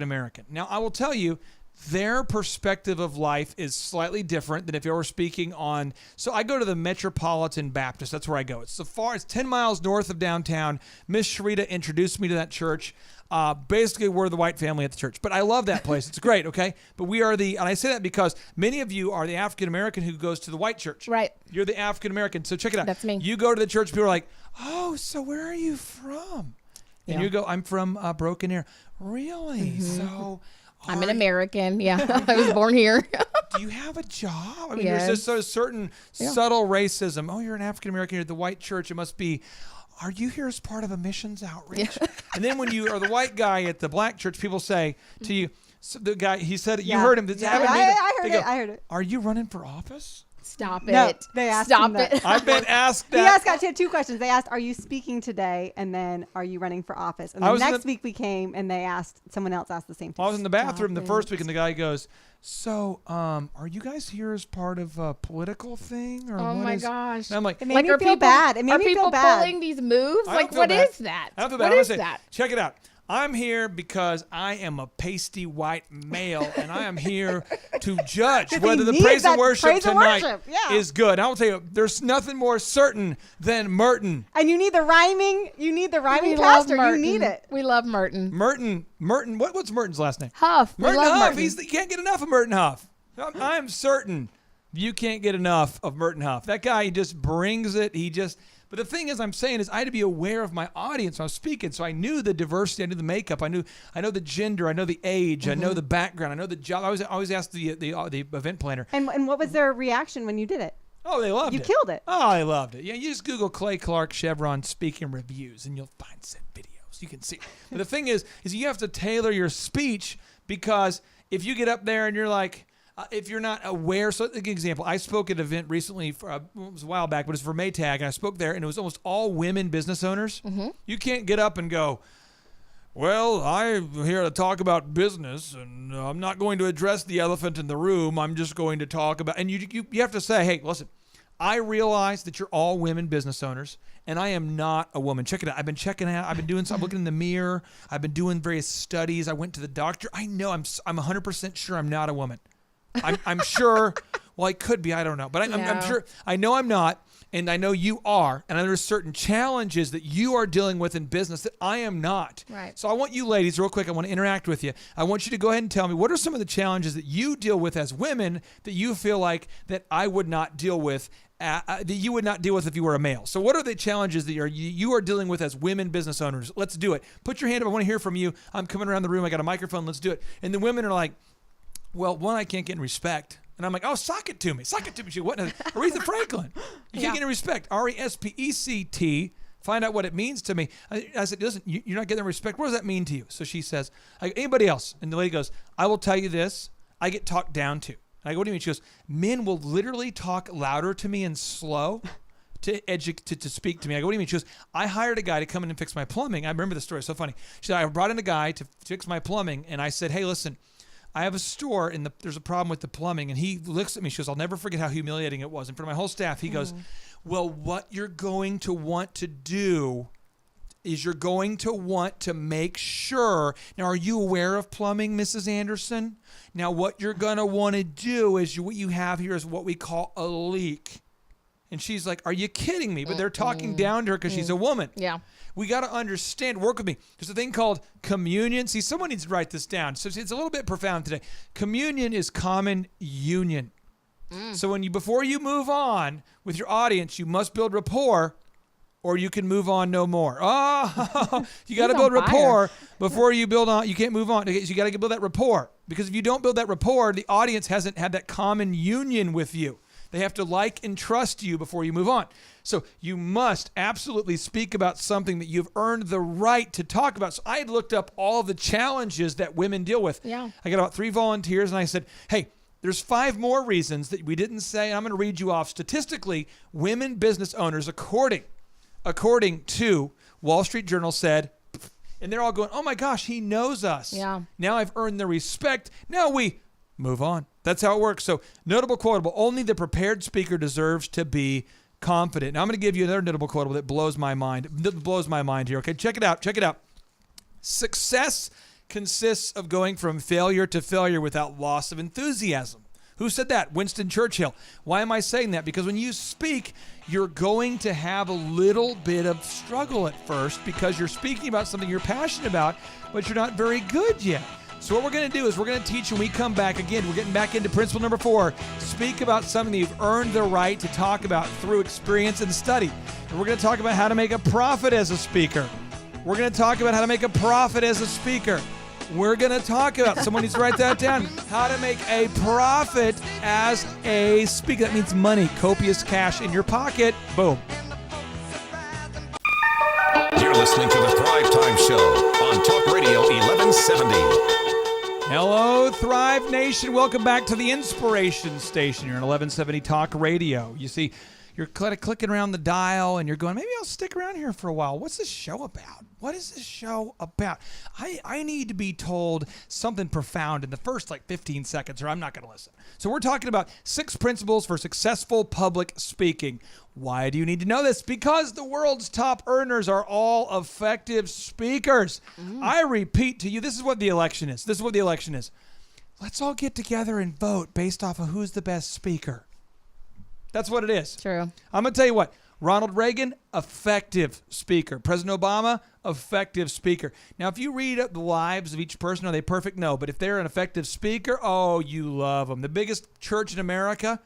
American. Now, I will tell you, their perspective of life is slightly different than if you were speaking on. So I go to the Metropolitan Baptist. That's where I go. It's 10 miles north of downtown. Miss Sharita introduced me to that church. Basically, we're the white family at the church. But I love that place. It's great, okay? But we are and I say that because many of you are the African-American who goes to the white church. Right. You're the African-American. So check it out. That's me. You go to the church, people are like, oh, so where are you from? And you go, I'm from Broken Arrow. Really? Mm-hmm. So... I'm an American. Yeah, I was born here. Do you have a job? I mean, Yes. there's just a certain subtle racism. Oh, you're an African-American. You're at the white church. It must be, are you here as part of a missions outreach? Yeah. And then when you are the white guy at the black church, people say to you, so the guy, he said, you heard him. I heard it. Are you running for office? Stop No, it. they asked Stop him that. it. I've been asked He that. had two questions. They asked, are you speaking today? And then, are you running for office? And then next week we came and someone else asked the same thing. I was in the bathroom the first week and the guy goes, so are you guys here as part of a political thing? Or Oh my is? gosh. And I'm like, It made me feel bad. It made me feel bad. Are people pulling these moves? I don't Like, feel what bad. is that? I don't feel bad. What I'm is gonna say, that? check it out. I'm here because I am a pasty white male, and I am here to judge whether the praise and worship tonight is good. I will tell you, there's nothing more certain than Merton. And you need the rhyming. We pastor. love You need it. We love Merton. Merton. What's Merton's last name? Huff. Merton we love Huff. Merton. You can't get enough of Merton Huff. I'm certain you can't get enough of Merton Huff. That guy, he just brings it. But the thing is, I'm saying is I had to be aware of my audience when I was speaking. So I knew the diversity, I knew the makeup, I know the gender, I know the age, I know the background, I know the job. I always asked the event planner. And what was their reaction when you did it? Oh, they loved it. You killed it. Oh, they loved it. Yeah, you just Google Clay Clark Chevron speaking reviews, and you'll find said videos. You can see. But the thing is you have to tailor your speech, because if you get up there and you're like, if you're not aware, so an example, I spoke at an event recently, it was a while back, but it was for Maytag, and I spoke there, and it was almost all women business owners. Mm-hmm. You can't get up and go, well, I'm here to talk about business, and I'm not going to address the elephant in the room. I'm just going to talk about, and you have to say, hey, listen, I realize that you're all women business owners, and I am not a woman. Check it out. I've been checking out. I've been doing some, looking in the mirror. I've been doing various studies. I went to the doctor. I know I'm 100% sure I'm not a woman. I'm sure, well, I could be, I don't know. But I'm sure, I know I'm not, and I know you are. And there's certain challenges that you are dealing with in business that I am not. Right. So I want you ladies, real quick, I want to interact with you. I want you to go ahead and tell me, what are some of the challenges that you deal with as women that you feel like that I would not deal with, that you would not deal with if you were a male? So what are the challenges that you are dealing with as women business owners? Let's do it. Put your hand up. I want to hear from you. I'm coming around the room. I got a microphone. Let's do it. And the women are like, well, one, I can't get any respect. And I'm like, oh, sock it to me. Sock it to me. She what? Aretha Franklin. You can't get any respect. RESPECT. Find out what it means to me. I said, listen, you're not getting respect. What does that mean to you? So she says, anybody else? And the lady goes, I will tell you this. I get talked down to. And I go, what do you mean? She goes, men will literally talk louder to me and slow to speak to me. I go, what do you mean? She goes, I hired a guy to come in and fix my plumbing. I remember the story. It's so funny. She said, I brought in a guy to fix my plumbing. And I said, hey, listen, I have a store and there's a problem with the plumbing. And he looks at me, she goes, I'll never forget how humiliating it was. In front of my whole staff, he goes, well, what you're going to want to do is you're going to want to make sure. Now, are you aware of plumbing, Mrs. Anderson? Now, what you're going to want to do is what you have here is what we call a leak. And she's like, are you kidding me? But they're talking down to her because she's a woman. Yeah. We got to understand, work with me. There's a thing called communion. See, someone needs to write this down. So it's a little bit profound today. Communion is common union. So before you move on with your audience, you must build rapport, or you can move on no more. Oh, you got to build rapport before you build on. You can't move on. So you got to build that rapport, because if you don't build that rapport, the audience hasn't had that common union with you. They have to like and trust you before you move on. So you must absolutely speak about something that you've earned the right to talk about. So I had looked up all of the challenges that women deal with. Yeah. I got about 3 volunteers, and I said, hey, there's 5 more reasons that we didn't say, and I'm going to read you off. Statistically, women business owners, according to Wall Street Journal, said, and they're all going, oh my gosh, he knows us. Yeah. Now I've earned the respect. Now we move on. That's how it works. So notable quotable, only the prepared speaker deserves to be confident. Now I'm going to give you another notable quotable that blows my mind. That blows my mind here. Okay, check it out. Success consists of going from failure to failure without loss of enthusiasm. Who said that? Winston Churchill. Why am I saying that? Because when you speak, you're going to have a little bit of struggle at first because you're speaking about something you're passionate about, but you're not very good yet. So what we're going to do is we're going to teach when we come back. Again, we're getting back into principle number 4. Speak about something that you've earned the right to talk about through experience and study. And we're going to talk about how to make a profit as a speaker. We're going to talk about how to make a profit as a speaker. We're going to talk about, someone needs to write that down, how to make a profit as a speaker. That means money, copious cash in your pocket. Boom. You're listening to the Thrive Time Show on Talk Radio 1170. Hello, Thrive Nation. Welcome back to the Inspiration Station. You're on 1170 Talk Radio. You see, you're clicking around the dial and you're going, maybe I'll stick around here for a while. What's this show about? What is this show about? I need to be told something profound in the first 15 seconds or I'm not going to listen. So we're talking about 6 principles for successful public speaking. Why do you need to know this? Because the world's top earners are all effective speakers. I repeat to you, this is what the election is. This is what the election is. Let's all get together and vote based off of who's the best speaker. That's what it is. True. I'm going to tell you what. Ronald Reagan, effective speaker. President Obama, effective speaker. Now, if you read the lives of each person, are they perfect? No. But if they're an effective speaker, oh, you love them. The biggest church in America,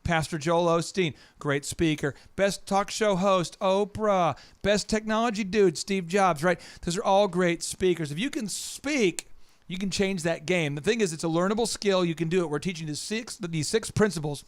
Pastor Joel Osteen, great speaker. Best talk show host, Oprah. Best technology dude, Steve Jobs, right? Those are all great speakers. If you can speak, you can change that game. The thing is, it's a learnable skill. You can do it. We're teaching these 6 principles.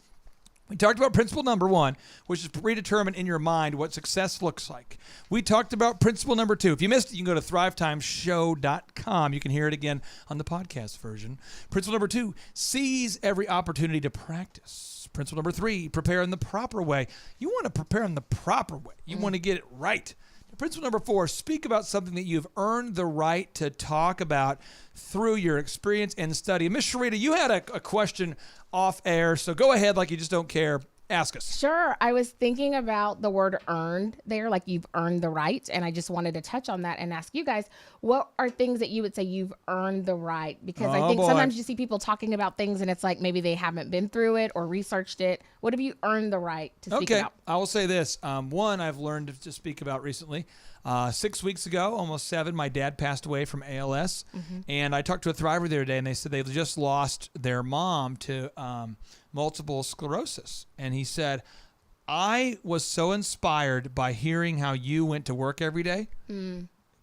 We talked about principle number 1, which is predetermine in your mind what success looks like. We talked about principle number 2. If you missed it, you can go to thrivetimeshow.com. You can hear it again on the podcast version. Principle number 2, seize every opportunity to practice. Principle number 3, prepare in the proper way. You want to prepare in the proper way. You want to get it right. Principle number 4, speak about something that you've earned the right to talk about through your experience and study. Miss Sharita, you had a question off air, so go ahead like you just don't care. Ask us. Sure. I was thinking about the word earned there, like you've earned the right. And I just wanted to touch on that and ask you guys, what are things that you would say you've earned the right? Because I think sometimes you see people talking about things and it's like maybe they haven't been through it or researched it. What have you earned the right to speak about? I will say this. One, I've learned to speak about recently. 6 weeks ago, almost 7, my dad passed away from ALS. And I talked to a Thriver the other day and they said they've just lost their mom to multiple sclerosis. And he said, I was so inspired by hearing how you went to work every day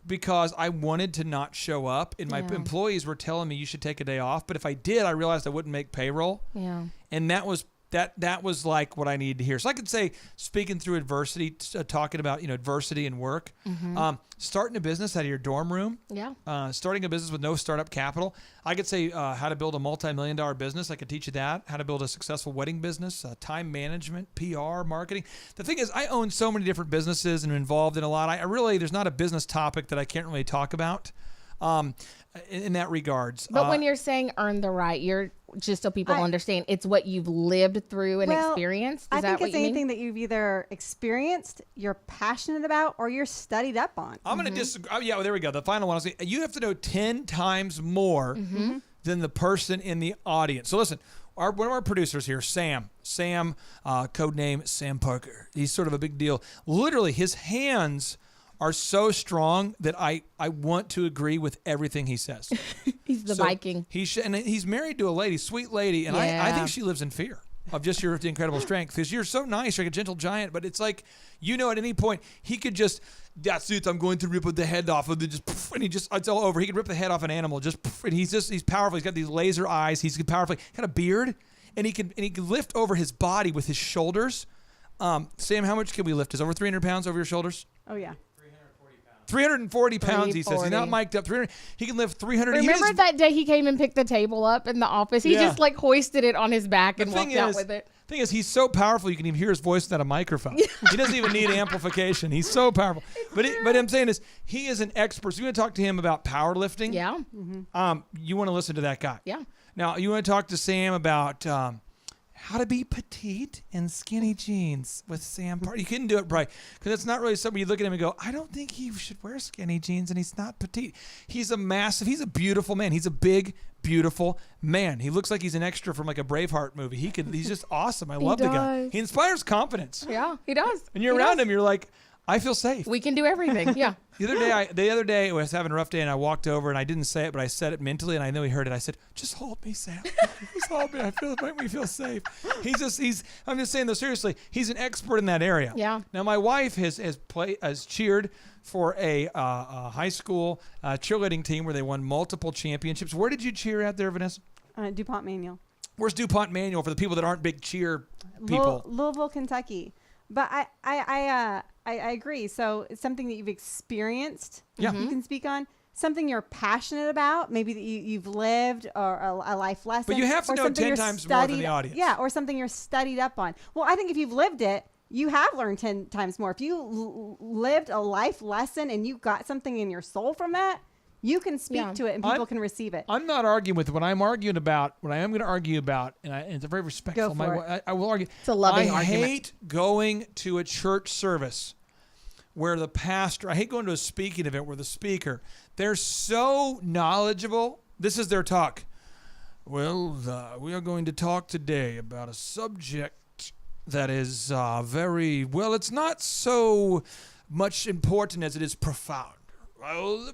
because I wanted to not show up. And my employees were telling me you should take a day off. But if I did, I realized I wouldn't make payroll. Yeah. And that was like what I needed to hear. So I could say speaking through adversity, talking about, adversity and work, starting a business out of your dorm room, starting a business with no startup capital. I could say how to build a multi-million-dollar business. I could teach you that, how to build a successful wedding business, time management, PR, marketing. The thing is, I own so many different businesses and am involved in a lot. There's not a business topic that I can't really talk about in that regards. But when you're saying earn the right, you're just so people understand, it's what you've lived through and experienced. I think it's anything that you've either experienced, you're passionate about, or you're studied up on. I'm going to disagree. Oh, yeah, there we go. The final one. You have to know 10 times more than the person in the audience. So listen, one of our producers here, Sam, codename Sam Parker. He's sort of a big deal. Literally, his hands are so strong that I want to agree with everything he says. He's the Viking. And he's married to a lady, sweet lady, and I think she lives in fear of just your incredible strength because you're so nice, you're like a gentle giant, but it's like, at any point, he could just, that's it, I'm going to rip the head off of it's all over. He could rip the head off an animal, and he's powerful. He's got these laser eyes. He's powerful. He's got a beard, and he can lift over his body with his shoulders. Sam, how much can we lift? Is over 300 pounds over your shoulders? Oh, yeah. 340 pounds, he says. He's not mic'd up. 300. He can lift 300. Remember that day he came and picked the table up in the office? He just hoisted it on his back and walked out with it. The thing is, he's so powerful you can even hear his voice without a microphone. He doesn't even need amplification. He's so powerful. But I'm saying is, he is an expert. So you want to talk to him about powerlifting? Yeah. You want to listen to that guy. Yeah. Now, you want to talk to Sam about How to be petite in skinny jeans with Sam Parker. You couldn't do it, Bry, because it's not really something you look at him and go, I don't think he should wear skinny jeans, and he's not petite. He's a beautiful man. He's a big, beautiful man. He looks like he's an extra from like a Braveheart movie. He's just awesome. I love the guy. He inspires confidence. Yeah, he does. And you're around him, you're like, I feel safe. We can do everything. Yeah. The other day, I was having a rough day, and I walked over, and I didn't say it, but I said it mentally, and I know he heard it. I said, "Just hold me, Sam. Just hold me. Make me feel safe." I'm just saying, though, seriously, he's an expert in that area. Yeah. Now, my wife has cheered for a high school cheerleading team where they won multiple championships. Where did you cheer at there, Vanessa? DuPont Manual. Where's DuPont Manual for the people that aren't big cheer people? Louisville, Kentucky. But I agree. So it's something that you've experienced. Yeah. You can speak on. Something you're passionate about, maybe that you've lived, or a life lesson. But you have to know 10 times more than the audience. Yeah, or something you're studied up on. Well, I think if you've lived it, you have learned 10 times more. If you lived a life lesson and you got something in your soul from that, you can speak to it and people can receive it. I'm not arguing with it. What I am going to argue about, and it's a very respectful. I will argue. It's a loving argument. I hate going to a church service where the pastor, I hate going to a speaking event where the speaker, they're so knowledgeable. This is their talk. Well, we are going to talk today about a subject that is it's not so much important as it is profound. Well,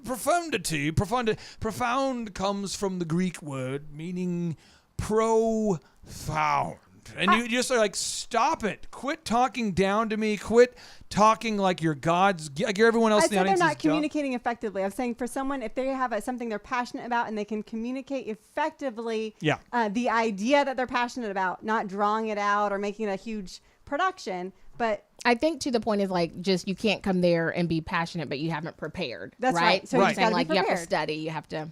profundity. Profound comes from the Greek word meaning profound. And you just are like, stop it. Quit talking down to me. Quit talking like you're God's, like you're everyone else in the audience. They're not communicating effectively. I'm saying for someone, if they have something they're passionate about and they can communicate effectively the idea that they're passionate about, not drawing it out or making it a huge production, but I think to the point is like, just you can't come there and be passionate, but you haven't prepared. That's right. So you're saying like you have to study, you have to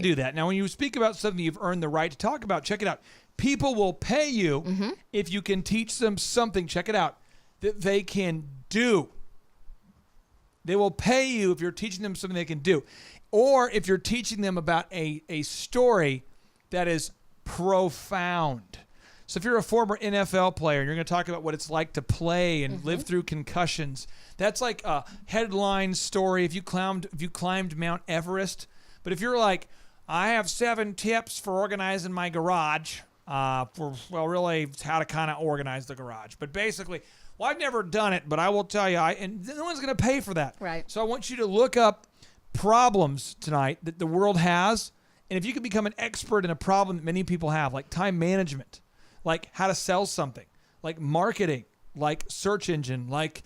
do that. Now, when you speak about something you've earned the right to talk about, check it out. People will pay you if you can teach them something. Check it out, that they can do. They will pay you if you're teaching them something they can do, or if you're teaching them about a story that is profound. So if you're a former NFL player and you're going to talk about what it's like to play and live through concussions, that's like a headline story. If you climbed Mount Everest, but if you're like, I have 7 tips for organizing my garage, really how to kind of organize the garage. But basically, I've never done it, but I will tell you, and no one's going to pay for that. Right. So I want you to look up problems tonight that the world has, and if you can become an expert in a problem that many people have, like time management, like how to sell something, like marketing, like search engine, like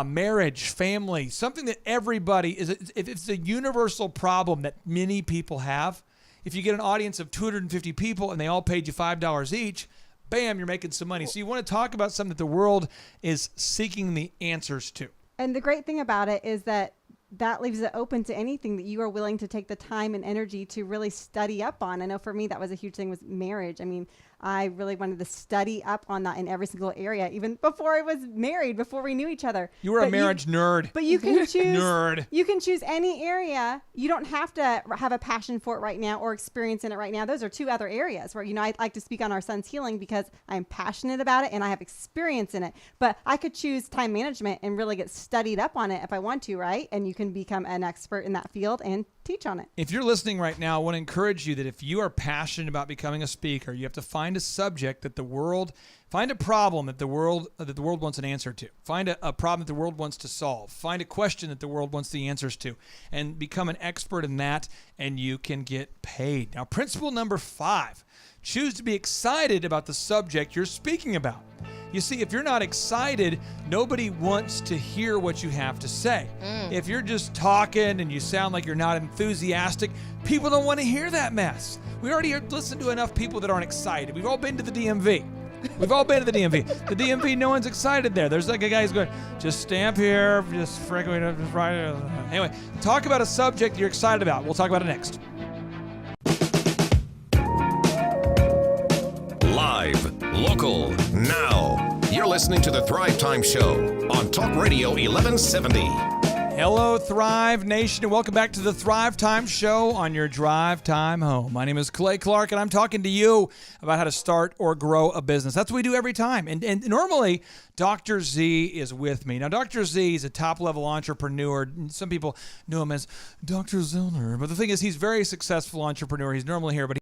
marriage, family, something that everybody is. If it's a universal problem that many people have, if you get an audience of 250 people and they all paid you $5 each, bam, you're making some money. So you want to talk about something that the world is seeking the answers to. And the great thing about it is that leaves it open to anything that you are willing to take the time and energy to really study up on. I know for me, that was a huge thing, was marriage. I mean, I really wanted to study up on that in every single area, even before I was married, before we knew each other. You were a marriage nerd. But you can choose nerd. You can choose any area. You don't have to have a passion for it right now or experience in it right now. Those are 2 other areas where, I like to speak on our son's healing because I'm passionate about it and I have experience in it. But I could choose time management and really get studied up on it if I want to, right? And you can become an expert in that field and teach on it. If you're listening right now, I want to encourage you that if you are passionate about becoming a speaker, you have to find a subject that find a problem that the world wants an answer to. Find a problem that the world wants to solve. Find a question that the world wants the answers to, and become an expert in that, and you can get paid. Now, principle number 5, choose to be excited about the subject you're speaking about. You see, if you're not excited, nobody wants to hear what you have to say. If you're just talking and you sound like you're not enthusiastic, people don't want to hear that mess. We already listened to enough people that aren't excited. We've all been to the DMV. We've all been to the DMV. The DMV, no one's excited there. There's like a guy who's going, just stamp here, just frankly, just right. Anyway, talk about a subject you're excited about. We'll talk about it next. Live, local, now. You're listening to the Thrive Time Show on Talk Radio 1170. Hello, Thrive Nation, and welcome back to the Thrive Time Show on your drive time home. My name is Clay Clark, and I'm talking to you about how to start or grow a business. That's what we do every time. And normally, Dr. Z is with me. Now, Dr. Z is a top-level entrepreneur. Some people know him as Dr. Zoellner. But the thing is, he's a very successful entrepreneur. He's normally here, but